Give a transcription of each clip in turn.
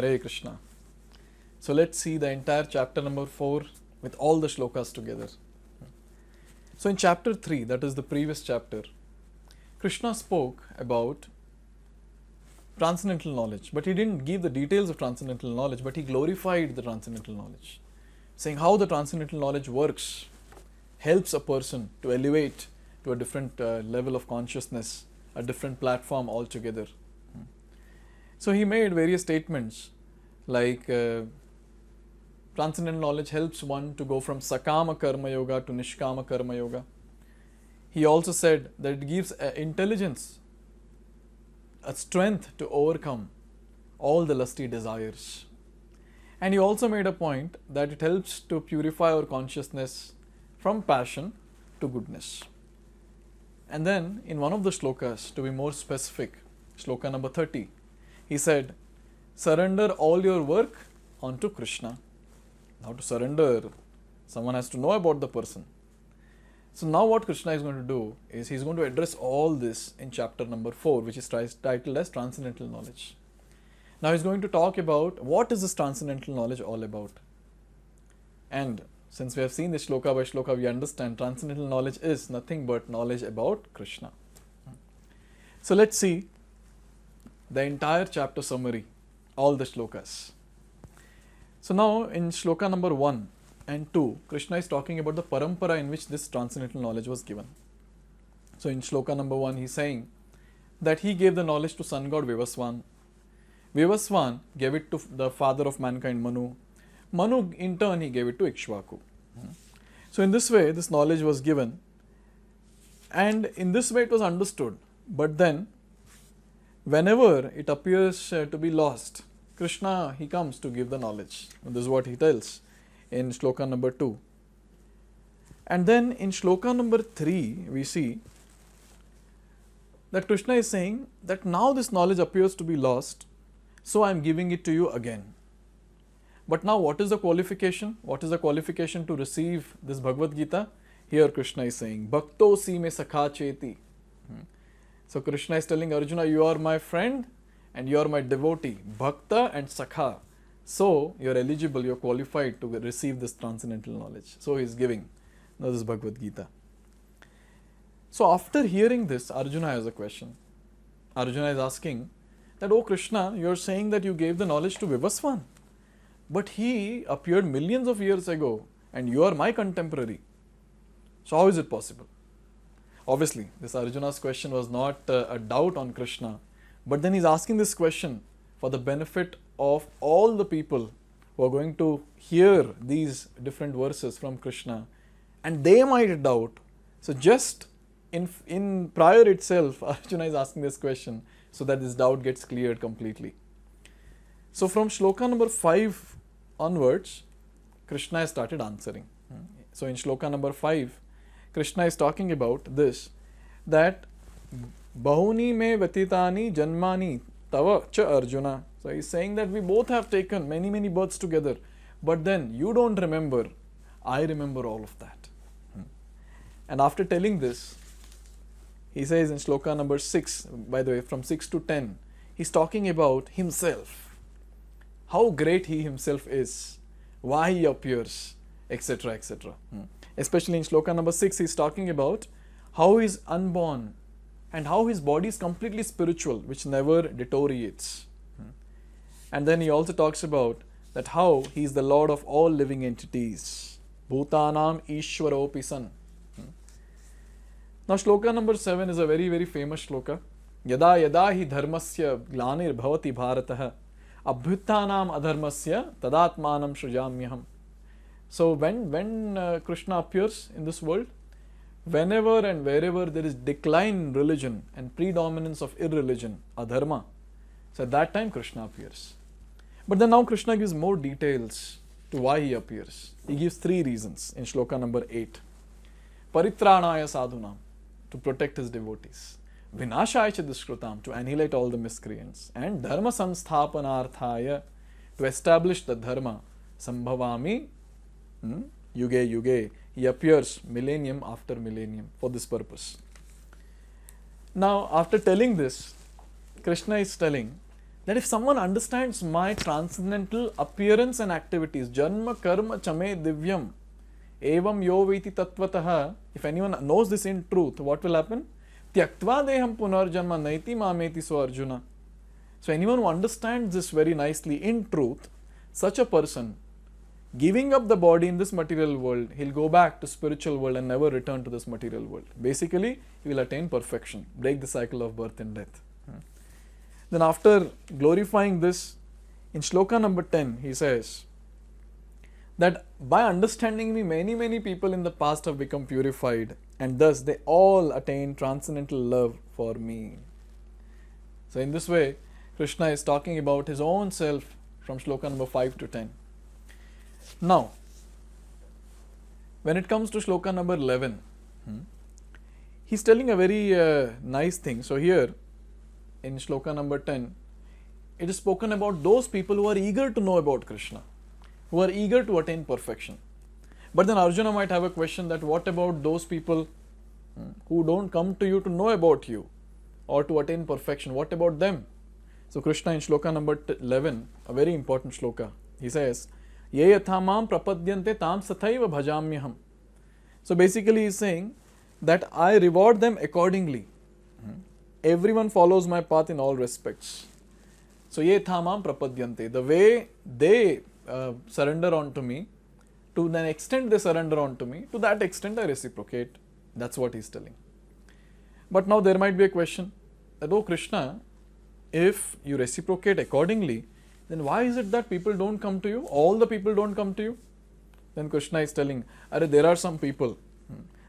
Hare Krishna. So let's see the entire chapter number 4 with all the shlokas together. So in chapter 3, that is the previous chapter, Krishna spoke about transcendental knowledge, but he didn't give the details of transcendental knowledge, but he glorified the transcendental knowledge, saying how the transcendental knowledge works, helps a person to elevate to a different level of consciousness, a different platform altogether. So he made various statements like transcendental knowledge helps one to go from sakama karma yoga to nishkama karma yoga. He also said that it gives intelligence, a strength to overcome all the lusty desires. And he also made a point that it helps to purify our consciousness from passion to goodness. And then in one of the shlokas, to be more specific, shloka number 30, he said, surrender all your work onto Krishna. Now to surrender, someone has to know about the person. So now what Krishna is going to do is he is going to address all this in chapter number 4, which is titled as Transcendental Knowledge. Now he is going to talk about what is this transcendental knowledge all about. And since we have seen this shloka by shloka, we understand transcendental knowledge is nothing but knowledge about Krishna. So let's see the entire chapter summary, all the shlokas. So now in shloka number 1 and 2, Krishna is talking about the parampara in which this transcendental knowledge was given. So in shloka number 1, he is saying that he gave the knowledge to sun god Vivaswan. Vivaswan gave it to the father of mankind, Manu. Manu in turn he gave it to Ikshvaku. So in this way this knowledge was given, and in this way it was understood. But then whenever it appears to be lost, Krishna, he comes to give the knowledge. And this is what he tells in shloka number 2. And then in shloka number 3, we see that Krishna is saying that now this knowledge appears to be lost, so I am giving it to you again. But now what is the qualification? What is the qualification to receive this Bhagavad Gita? Here Krishna is saying, Bhakto si me sakha cheti. So Krishna is telling Arjuna, you are my friend and you are my devotee, Bhakta and Sakha. So you are eligible, you are qualified to receive this transcendental knowledge. So he is giving this Bhagavad Gita. So after hearing this, Arjuna has a question. Arjuna is asking that, oh Krishna, you are saying that you gave the knowledge to Vivaswan, but he appeared millions of years ago and you are my contemporary. So how is it possible? Obviously, this Arjuna's question was not a doubt on Krishna, but then he is asking this question for the benefit of all the people who are going to hear these different verses from Krishna, and they might doubt. So just in prior itself, Arjuna is asking this question so that this doubt gets cleared completely. So from shloka number 5 onwards, Krishna has started answering. So in shloka number 5, Krishna is talking about this, that Bahuni me vatitani janmani tava cha Arjuna. So he is saying that we both have taken many births together, but then you don't remember, I remember all of that. And after telling this, he says in shloka number 6, by the way, from 6 to 10, he is talking about himself, how great he himself is, why he appears, etc. etc. Especially in shloka number 6, he is talking about how he is unborn and how his body is completely spiritual, which never deteriorates. And then he also talks about that how he is the Lord of all living entities. Bhutanam Ishwaropi San. Now shloka number 7 is a very famous shloka. Yada yada hi dharmasya glanir bhavati bharatah abhyuttanam adharmasya tadatmanam shrujamyaham. So when Krishna appears in this world, whenever and wherever there is decline in religion and predominance of irreligion, adharma, so at that time Krishna appears. But then now Krishna gives more details to why he appears. He gives 3 reasons in shloka number 8. Paritranaya sadhunam, to protect his devotees. Vinashaya cha dushkrutam, to annihilate all the miscreants. And dharma samsthapanarthaya, to establish the dharma. Sambhavami yuge yuge. He appears millennium after millennium for this purpose. Now after telling this, Krishna is telling that if someone understands my transcendental appearance and activities, janma karma chame divyam, evam yo veti tattvataha, if anyone knows this in truth, what will happen? Tyaktva deham punarjanma naiti mameti so Arjuna. So anyone who understands this very nicely in truth, such a person, giving up the body in this material world, he'll go back to spiritual world and never return to this material world. Basically, he will attain perfection, break the cycle of birth and death. Then after glorifying this, in shloka number 10, he says that by understanding me, many people in the past have become purified, and thus they all attain transcendental love for me. So in this way, Krishna is talking about his own self from shloka number 5 to 10. Now, when it comes to shloka number 11, he's telling a very nice thing. So here, in shloka number 10, it is spoken about those people who are eager to know about Krishna, who are eager to attain perfection. But then Arjuna might have a question that what about those people who don't come to you to know about you or to attain perfection? What about them? So Krishna in shloka number 11, a very important shloka, he says, Ye yathamam prapadyante tam sathaiva bhajamyaham. So basically he is saying that I reward them accordingly. Everyone follows my path in all respects. So ye thamam prapadyante, the way they surrender onto me, to the extent they surrender onto me, to that extent I reciprocate. That's what he's telling. But now there might be a question that, oh Krishna, if you reciprocate accordingly, then why is it that people don't come to you? All the people don't come to you? Then Krishna is telling, there are some people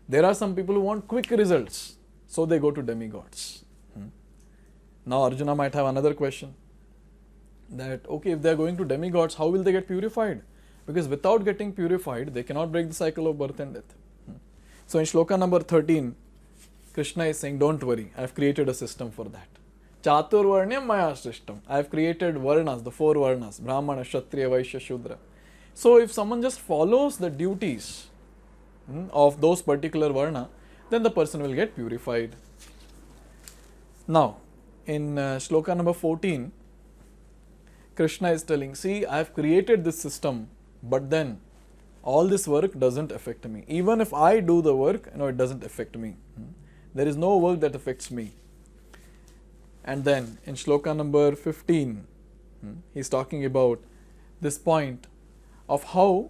who want quick results, so they go to demigods. Now Arjuna might have another question that, okay, if they are going to demigods, how will they get purified? Because without getting purified, they cannot break the cycle of birth and death. So in shloka number 13, Krishna is saying, don't worry, I have created a system for that. Chatur varnyam maya system. I have created varnas, the 4 varnas, Brahmana, Kshatriya, Vaishya, Shudra. So if someone just follows the duties of those particular varna, then the person will get purified. Now, in shloka number 14, Krishna is telling, see, I have created this system, but then all this work doesn't affect me. Even if I do the work, it doesn't affect me. There is no work that affects me. And then in shloka number 15, he's talking about this point of how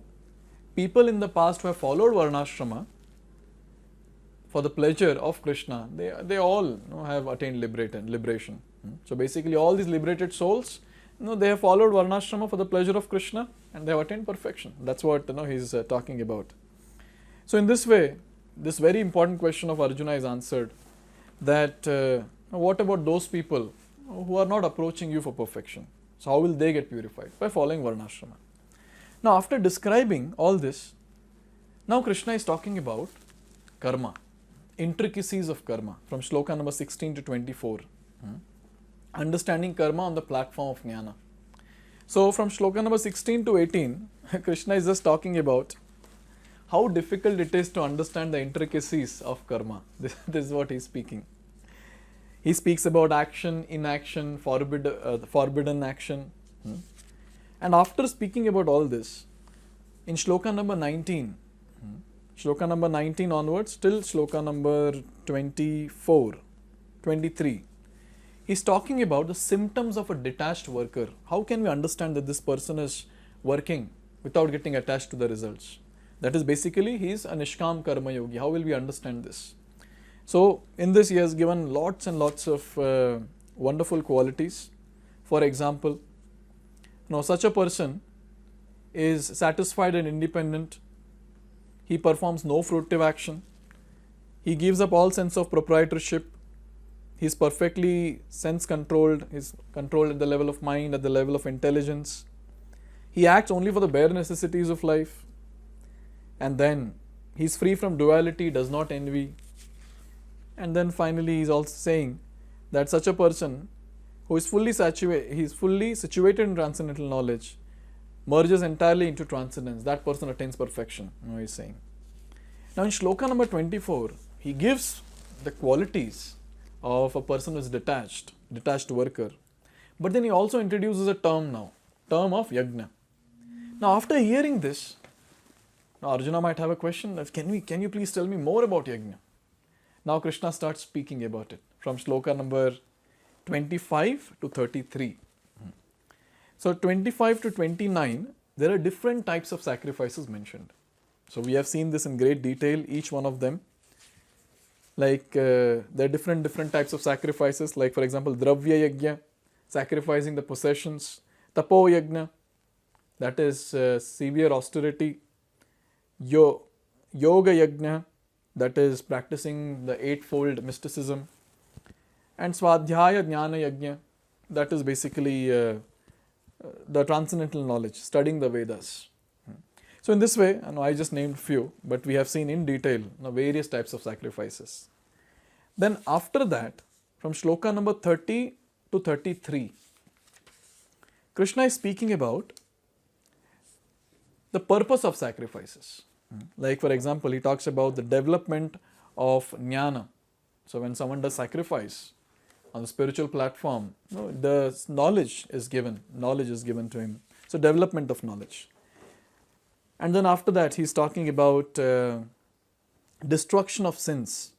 people in the past who have followed varnashrama for the pleasure of Krishna, they all have attained liberation. So basically all these liberated souls, they have followed varnashrama for the pleasure of Krishna and they have attained perfection. That's what he's talking about. So in this way, this very important question of Arjuna is answered, that what about those people who are not approaching you for perfection? So how will they get purified? By following varnashrama. Now after describing all this, now Krishna is talking about karma, intricacies of karma from shloka number 16 to 24. Understanding karma on the platform of jnana. So from shloka number 16 to 18, Krishna is just talking about how difficult it is to understand the intricacies of karma. This is what he is speaking. He speaks about action, inaction, forbidden action. And after speaking about all this, in shloka number 19, shloka number 19 onwards till shloka number 24, 23, he's talking about the symptoms of a detached worker. How can we understand that this person is working without getting attached to the results? That is basically, he is a Nishkam Karma Yogi. How will we understand this? So, in this he has given lots and lots of wonderful qualities. For example, such a person is satisfied and independent. He performs no fruitive action. He gives up all sense of proprietorship. He is perfectly sense controlled. He is controlled at the level of mind, at the level of intelligence. He acts only for the bare necessities of life. And then he is free from duality, does not envy. And then finally he is also saying that such a person who is fully situated in transcendental knowledge, merges entirely into transcendence. That person attains perfection, he is saying. Now in shloka number 24, he gives the qualities of a person who is detached worker. But then he also introduces a term of yajna. Now after hearing this, now Arjuna might have a question that can you please tell me more about yajna? Now Krishna starts speaking about it from shloka number 25 to 33. So 25 to 29, there are different types of sacrifices mentioned. So we have seen this in great detail, each one of them. Like there are different types of sacrifices, like for example dravya yajna, sacrificing the possessions, tapo yajna, that is severe austerity, yoga yajna, that is practicing the eightfold mysticism, and swadhyaya jnana yajna, that is basically the transcendental knowledge, studying the Vedas. So in this way, I just named few, but we have seen in detail various types of sacrifices. Then after that, from shloka number 30 to 33, Krishna is speaking about the purpose of sacrifices. Like for example, he talks about the development of jnana. So when someone does sacrifice on the spiritual platform, the knowledge is given to him. So development of knowledge. And then after that, he's talking about destruction of sins.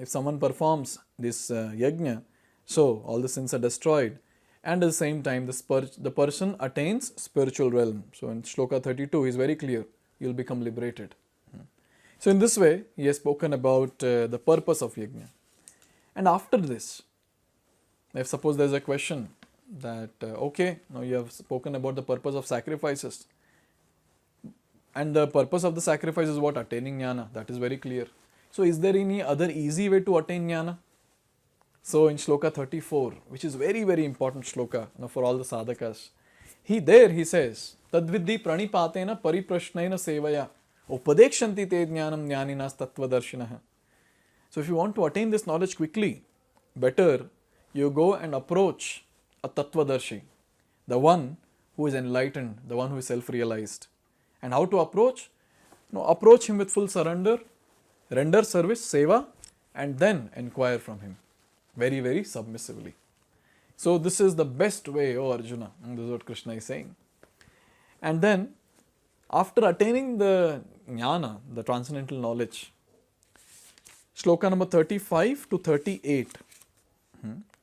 If someone performs this yajna, so all the sins are destroyed, and at the same time the person attains spiritual realm. So in shloka 32, he's very clear, you'll become liberated. So in this way, he has spoken about the purpose of yajna. And after this, if suppose there's a question that, okay, now you have spoken about the purpose of sacrifices, and the purpose of the sacrifice is what? Attaining jnana. That is very clear. So is there any other easy way to attain jnana? So in shloka 34, which is very, very important shloka for all the sadhakas, he says, Tadvidhi pranipatena pariprashnena sevaya upadekshanti te jnanam jnaninas tattvadarshinaha. So if you want to attain this knowledge quickly, better you go and approach a tattvadarshi, the one who is enlightened, the one who is self-realized. And how to approach? Approach him with full surrender, render service, seva, and then inquire from him very, very submissively. So this is the best way, O Arjuna. And this is what Krishna is saying. And then, after attaining the jnana, the transcendental knowledge, shloka number 35 to 38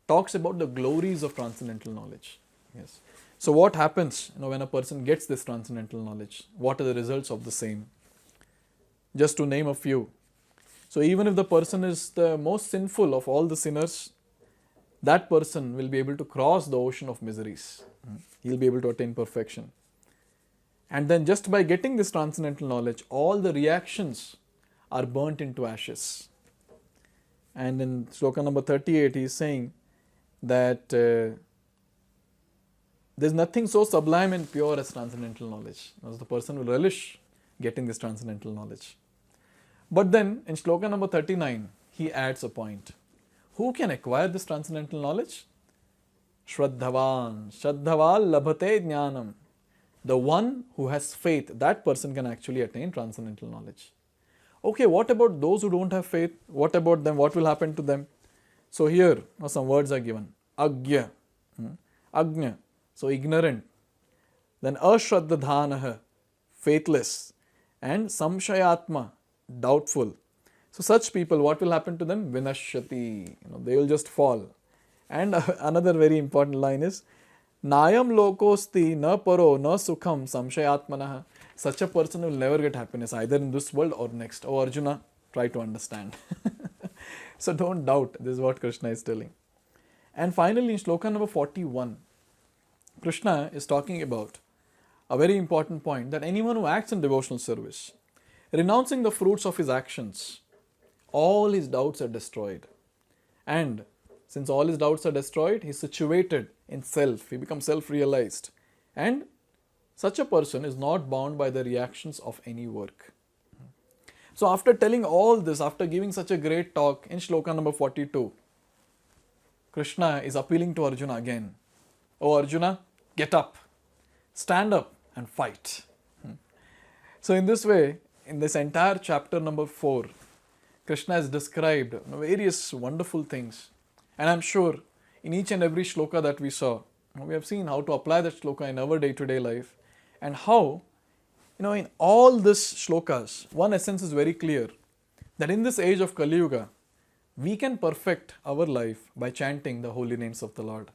talks about the glories of transcendental knowledge. Yes. So what happens when a person gets this transcendental knowledge? What are the results of the same? Just to name a few. So even if the person is the most sinful of all the sinners, that person will be able to cross the ocean of miseries. He will be able to attain perfection. And then just by getting this transcendental knowledge, all the reactions are burnt into ashes. And in shloka number 38, he is saying that there's nothing so sublime and pure as transcendental knowledge. As the person will relish getting this transcendental knowledge. But then in shloka number 39, he adds a point. Who can acquire this transcendental knowledge? Shraddhavan, labhate jnanam. The one who has faith, that person can actually attain transcendental knowledge. Okay, what about those who don't have faith? What about them? What will happen to them? So here some words are given. Agya, agnya, so ignorant. Then ashraddhadhanaha, faithless. And samshayatma, doubtful. So such people, what will happen to them? Vinashyati, they will just fall. And another very important line is, Nayam lokosti na paro na sukham samshayatmanaha. Such a person will never get happiness either in this world or next. Oh Arjuna, try to understand. So don't doubt, this is what Krishna is telling. And finally in shloka number 41, Krishna is talking about a very important point, that anyone who acts in devotional service, renouncing the fruits of his actions, all his doubts are destroyed. And since all his doubts are destroyed, he is situated in self, he becomes self-realized. And such a person is not bound by the reactions of any work. So after telling all this, after giving such a great talk in shloka number 42, Krishna is appealing to Arjuna again. Oh Arjuna, get up, stand up and fight. So in this way, in this entire chapter number 4, Krishna has described various wonderful things. And I'm sure in each and every shloka that we saw, We have seen how to apply that shloka in our day-to-day life, and how, in all this shlokas, one essence is very clear, that in this age of Kali Yuga, we can perfect our life by chanting the holy names of the Lord.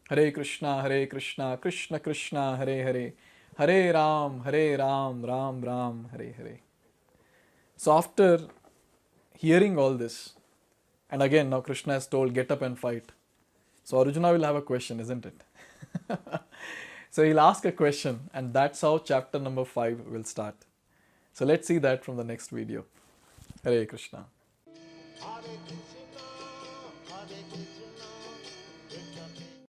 Hare Krishna, Krishna Krishna, Hare Hare, Hare Ram, Ram Ram, Hare Hare. So after hearing all this, and again now Krishna has told, get up and fight. So Arjuna will have a question, isn't it? So he'll ask a question, and that's how chapter number 5 will start. So let's see that from the next video. Hare Krishna.